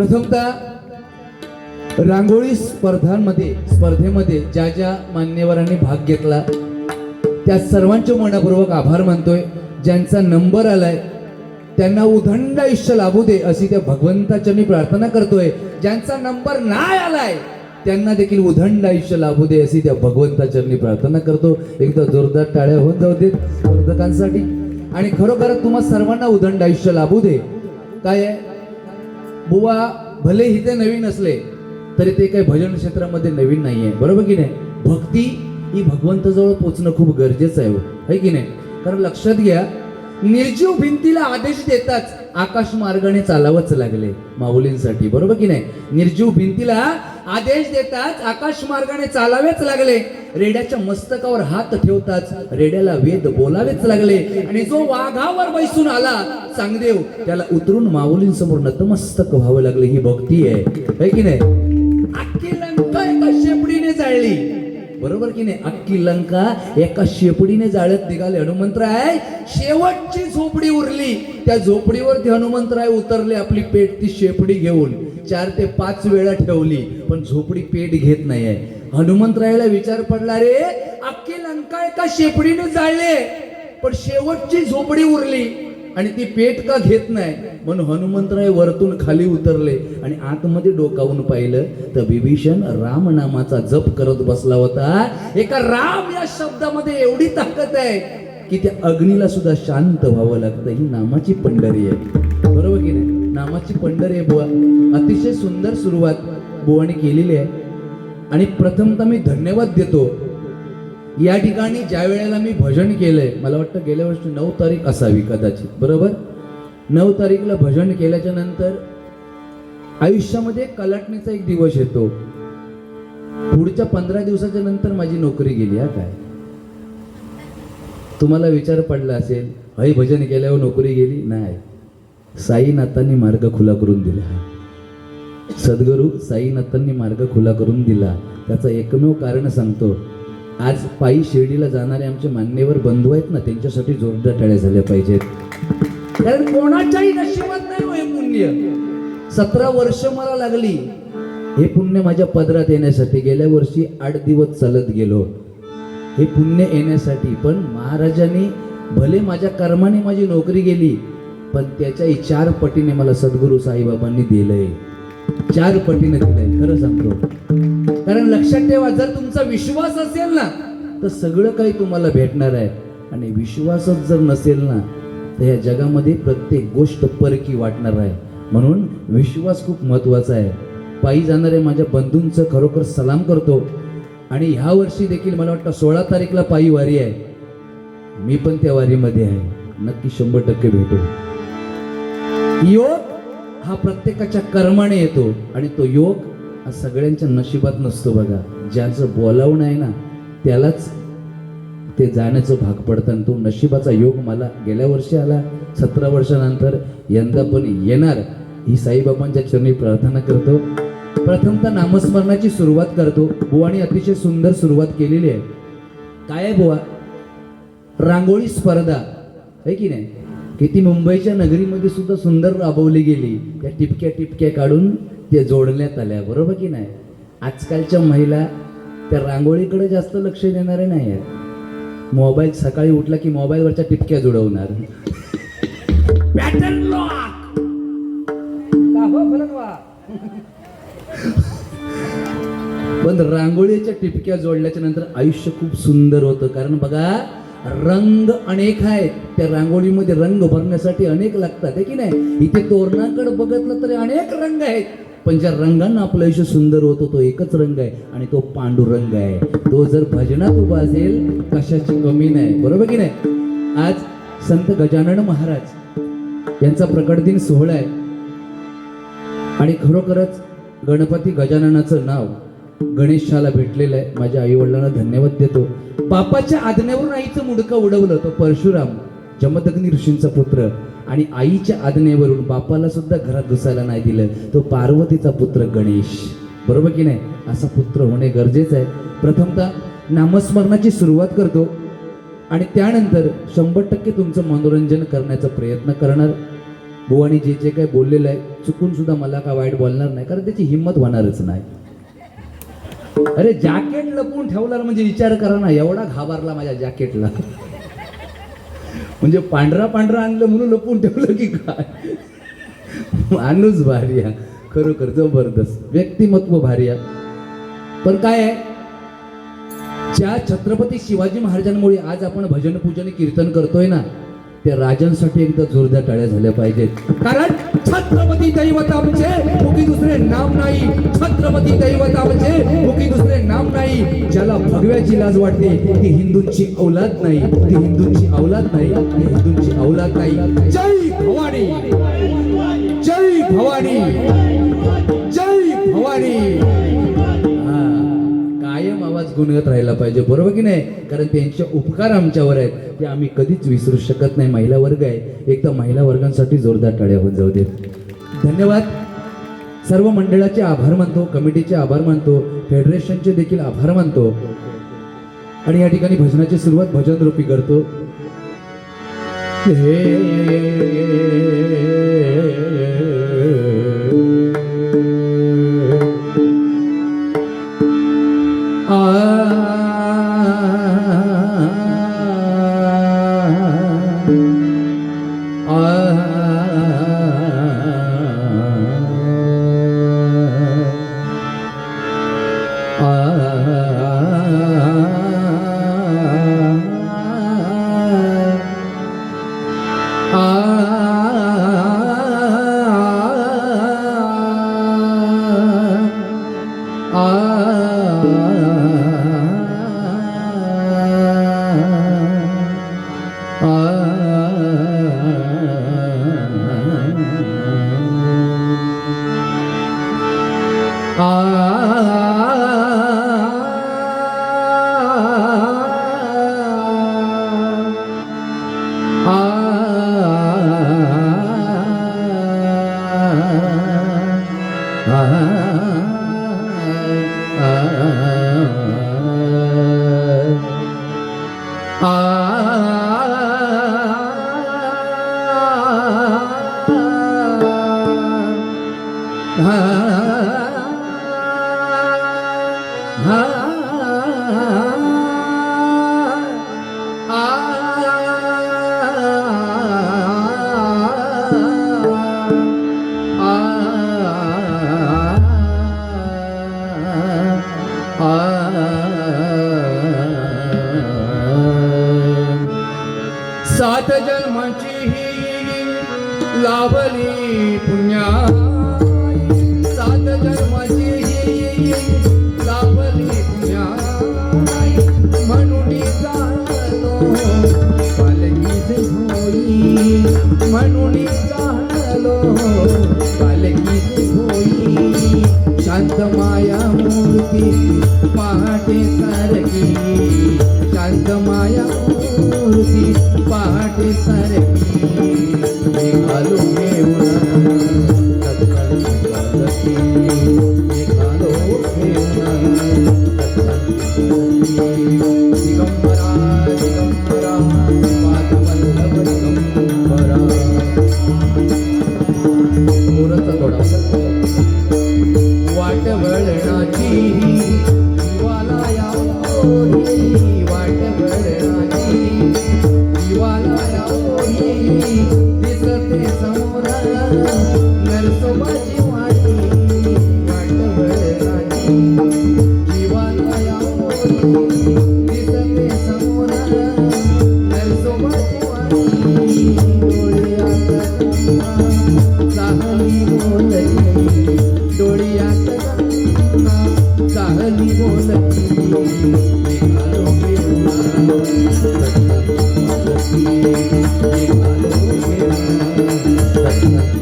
प्रथमतः रांगोळी स्पर्धेमध्ये ज्या ज्या मान्यवरांनी भाग घेतला त्या सर्वांचे मनपूर्वक आभार मानतोय. ज्यांचा नंबर आलाय त्यांना उदंड आयुष्य लाभू दे अशी त्या भगवंताचरणी प्रार्थना करतोय. ज्यांचा नंबर नाही आलाय त्यांना देखील उदंड आयुष्य लाभू दे अशी त्या भगवंताचरणी प्रार्थना करतो. एकदा जोरदार टाळ्या होऊन जाऊ देत स्पर्धकांसाठी. आणि खरोखर तुम्हा सर्वांना उदंड आयुष्य लाभू दे. काय आहे बुवा, भले ही ते नवीन असले तरी ते काही भजन क्षेत्रामध्ये नवीन नाहीये, बरोबर की नाही. भक्ती ही भगवंताजवळ पोचणं खूप गरजेचं आहे की नाही. कारण लक्षात घ्या, निर्जीव भिंतीला आदेश देताच आकाश मार्गाने चालावंच लागले माऊलींसाठी, बरोबर की नाही. निर्जीव भिंतीला आदेश देताच आकाश मार्गाने चालावेच लागले. रेड्याच्या मस्तकावर हात ठेवताच रेड्याला वेद बोलावेच लागले. आणि जो वाघावर बैसून आला चांगदेव त्याला उतरून माऊलींसमोर नतमस्तक व्हावं लागले. ही भक्ती आहे की नाही. अख्खी लंका एका शेपडीने जाळली, बरोबर की नाही. अख्खी लंका एका शेपडीने जाळत निघाले. हनुमंतराय शेवटची झोपडी उरली, त्या झोपडीवर ते हनुमंतराय उतरले. आपली पेट ती शेपडी घेऊन 4 ते 5 वेळा ठेवली पण झोपडी पेट घेत नाहीये. हनुमंतरायला विचार पडला, रे अख्खी लंका एका शेपडीने जाळले पण शेवटची झोपडी उरली आणि ती पेट का घेत नाही. म्हणून हनुमंतराय वरतून खाली उतरले आणि आतमध्ये डोकावून पाहिलं तर विभीषण राम नामाचा जप करत बसला होता. एका राम या शब्दामध्ये एवढी ताकद आहे की त्या अग्नीला सुद्धा शांत व्हावं लागतं. ही नामाची पंढरी आहे, बरोबर की नाही. नामाची पंढरी आहे बुवा. अतिशय सुंदर सुरुवात बुवाने केलेली आहे. आणि प्रथमतः मी धन्यवाद देतो. या ठिकाणी ज्या वेळेला मी भजन केलंय, मला वाटतं गेल्या वर्षी 9 तारीख असावी कदाचित, बरोबर. 9 तारीखला भजन केल्याच्या नंतर आयुष्यामध्ये कलाटणीचा एक दिवस येतो. पुढच्या 15 दिवसाच्या नंतर माझी नोकरी गेली. हा काय तुम्हाला विचार पडला असेल, हई भजन केल्यावर नोकरी गेली? नाही, साईनाथांनी मार्ग खुला करून दिला. सद्गुरू साईनाथांनी मार्ग खुला करून दिला. त्याचं एकमेव कारण सांगतो. आज पायी शिर्डीला जाणारे आमचे मान्यवर बंधू आहेत ना, त्यांच्यासाठी जोरदार टाळ्या झाल्या पाहिजेत. कारण कोणाच्याही नशिबात नाही हे पुण्य. 17 वर्ष मला लागली हे पुण्य माझ्या पदरात येण्यासाठी. गेल्या वर्षी 8 दिवस चालत गेलो हे पुण्य येण्यासाठी. पण महाराजांनी भले माझ्या कर्माने माझी नोकरी गेली पण त्याच्याही 4 पटीने मला सद्गुरू साईबाबांनी दिलंय. 4 पटीने दिलंय, खरं सांगतो. कारण लक्षात ठेवा, जर तुमचा विश्वास असेल ना तर सगळं काही तुम्हाला भेटणार आहे. आणि विश्वासच जर नसेल ना तर या जगामध्ये प्रत्येक गोष्ट परकी वाटणार आहे. म्हणून विश्वास खूप महत्वाचा आहे. पायी जाणाऱ्या माझ्या बंधूंचं खरोखर सलाम करतो. आणि ह्या वर्षी देखील मला वाटतं 16 तारीखला पायी वारी आहे. मी पण त्या वारीमध्ये आहे. नक्की 100% भेटू. योग हा प्रत्येकाच्या कर्माने येतो आणि तो योग हा सगळ्यांच्या नशिबात नसतो बघा. ज्याचं बोलावणं आहे ना त्यालाच ते जाण्याचं भाग पडतं. आणि तो नशिबाचा योग मला गेल्या वर्षी आला. 17 वर्षानंतर यंदा पण येणार ही साईबाबांच्या चरणी प्रार्थना करतो. प्रथमतः नामस्मरणाची सुरुवात करतो. बुवाने अतिशय सुंदर सुरुवात केलेली आहे. काय आहे बुवा, रांगोळी स्पर्धा आहे की नाही. किती मुंबईच्या नगरीमध्ये सुद्धा सुंदर राबवली गेली. त्या टिपक्या टिपक्या काढून ते जोडण्यात आल्या, बरोबर की नाही. आजकालच्या महिला त्या रांगोळीकडे जास्त लक्ष देणारे नाही आहेत. मोबाईल सकाळी उठला की मोबाईलवरच्या टिपक्या जुळवणार. पॅटर्न लॉक पण रांगोळीच्या टिपक्या जोडल्याच्या नंतर आयुष्य खूप सुंदर होतं. कारण बघा, रंग अनेक आहेत. त्या रांगोळीमध्ये रंग भरण्यासाठी अनेक लागतात, आहे की नाही. इथे तोरणाकडे बघितलं तरी अनेक रंग आहेत. पण ज्या रंगांना आपलं आयुष्य सुंदर होतं तो एकच रंग आहे आणि तो पांडुरंग आहे. तो जर भजनात उभा असेल कशाची कमी नाही, बरोबर की नाही. आज संत गजानन महाराज यांचा प्रकट दिन सोहळा आहे. आणि खरोखरच गणपती गजाननाचं नाव गणेशाला भेटलेलं आहे. माझ्या आई वडिलांना धन्यवाद देतो. बापाच्या आज्ञेवरून आईचं मुडकं उडवलं तो परशुराम, जमदग्नी ऋषींचा पुत्र. आणि आईच्या आज्ञेवरून बापाला सुद्धा घरात घुसायला नाही दिलं तो पार्वतीचा पुत्र गणेश, बरोबर की नाही. असा पुत्र होणे गरजेचं आहे. प्रथमतः नामस्मरणाची सुरुवात करतो आणि त्यानंतर 100% तुमचं मनोरंजन करण्याचा प्रयत्न करणार. बुवानी जे जे काही बोललेलं आहे चुकून सुद्धा मला काय वाईट बोलणार नाही, कारण त्याची हिंमत होणारच नाही. अरे जॅकेट लपवून ठेवला म्हणजे विचार करा ना, एवढा घाबरला माझ्या जॅकेटला. म्हणजे पांढरा पांढरा आणलं म्हणून लपवून ठेवलं की काय. माणूस भारी आहे खरोखर, जबरदस्त व्यक्तिमत्व भारी आहे. पण काय आहे, ज्या छत्रपती शिवाजी महाराजांमुळे आज आपण भजन पूजन कीर्तन करतोय ना, त्या राजांसाठी एकदा जोरदार टाळ्या झाल्या पाहिजेत. कारण छत्रपती दैवत आमचे मुखी दुसरे नाम नाही, छत्रपती दैवत आमचे मुखी दुसरे नाम नाही. ज्याला भगव्याची लाज वाटते ती हिंदूंची औलाद नाही, ती हिंदूंची औलाद नाही, ती हिंदूंची औलाद नाही. जय भवानी, जय भवानी, जय भवानी. कायम आवाज गुणगत राहिला पाहिजे, बरोबर की नाही. कारण त्यांचे उपकार आमच्यावर आहेत, ते आम्ही कधीच विसरू शकत नाही. महिला वर्ग आहे, एकदा महिला वर्गांसाठी जोरदार टाळ्या होऊन जाऊ देत. धन्यवाद. सर्व मंडळाचे आभार मानतो, कमिटीचे आभार मानतो, फेडरेशनचे देखील आभार मानतो. आणि या ठिकाणी भजनाची सुरुवात भजन रूपी करतो. सात जन्माची लाभली पुण्या, सात जन्माची लाभली पुण्या, म्हणून जाणलो पालखीच होई, म्हणून जाणलो पालखीच होई. शांत माया मूर्ती पहाटे सारखी, शांत माया मूर्ती पहाटे सारखी. निघालो घेऊन तत्काळची पालखी, निघालो घेऊन दिगंबरा दिगंबरा पादवल्लभ दिगंबरा. मोरचा थोडा वाट वळणाची जीवाला यावोरी, वाट वळणाची जीवाला यावोरी. दिसते समोर नरसोबाची वाटी, वाट वळणाची जीवाला यावोरी. दिसते समोर नरसोबाची वाटी. डोळ्यात चाहली बोलली, डोळ्यात चाहली बोलली. निघालो घेऊन तत्काळची निघालो घेऊन तत्काळची.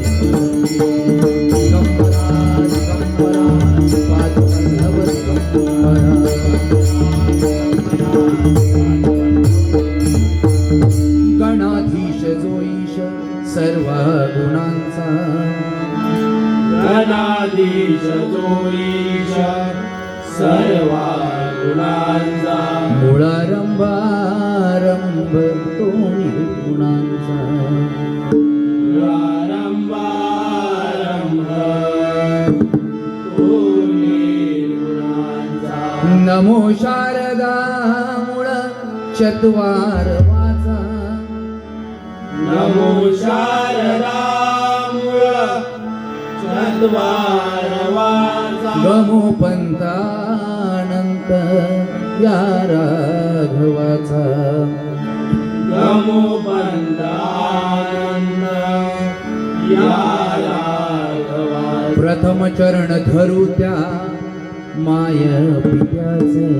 दिगंबरा दिगंबरा पादवल्लभ दिगंबरा. गणाधीश जो ईश सर्व गुणांचा, गणाधीश जो ईश सर्व गुणांचा, मुळारंभ आरंभ तो निर्गुणांचा, मुळारंभ नमो शारदा मूळ चत्वार वाचा नमो शारदा मूळ चत्वार वाचा गमो पंथानंत या राघवाचा गमो बंधानंद या राघवा प्रथम चरण धरू त्या माय पित्याचे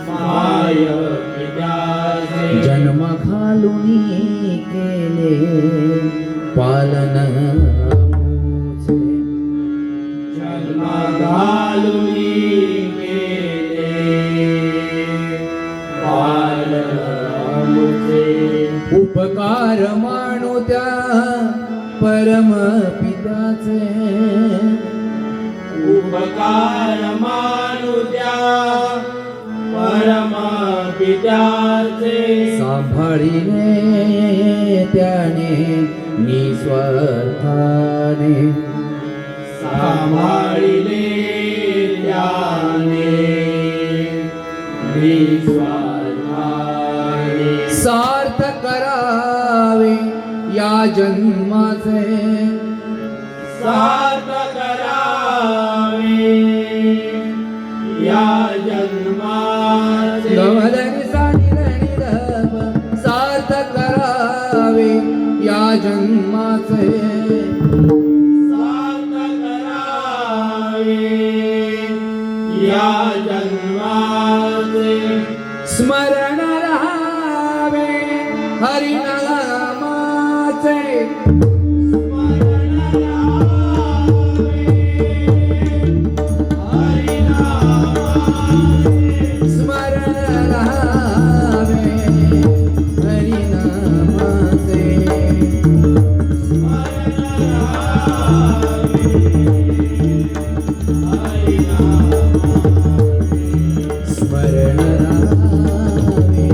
माय पित्याचे जन्म घालून केले पालन आमचे. जन्म घालून गेले पालन आमचे. उपकार मानू त्या परम पित्याचे उपकार मानू द्या परम पित्याचे सांभाळिले त्याने निस्वार्थाने सांभाळिले त्याने निस्वार्थाने सार्थ करावे या जन्माचे सार्थ करावे या जन्माचे गवळणी सानिरणी रब सार्थ करावे या जन्माचे सार्थ करावे या जन्माचे स्मरण राहावे हरिनामाचे स्मरण राहावे हरिनामाचे स्मरण राहावे हरिनामाचे स्मरण राहावे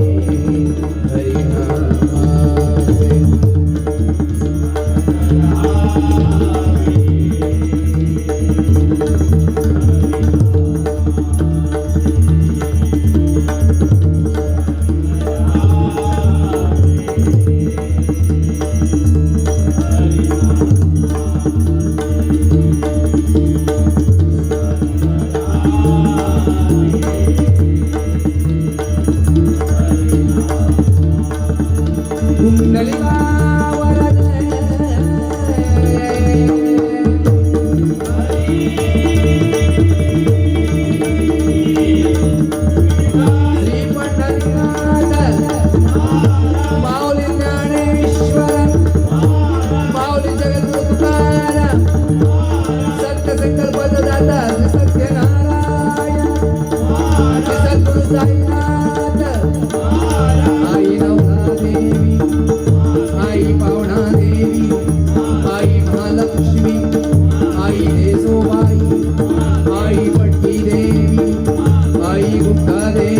हरिनामाचे आई नवना देवी आई पावना देवी आई महालक्ष्मी आई देसोबाई आई पट्टी देवी आई गुप्ता देवी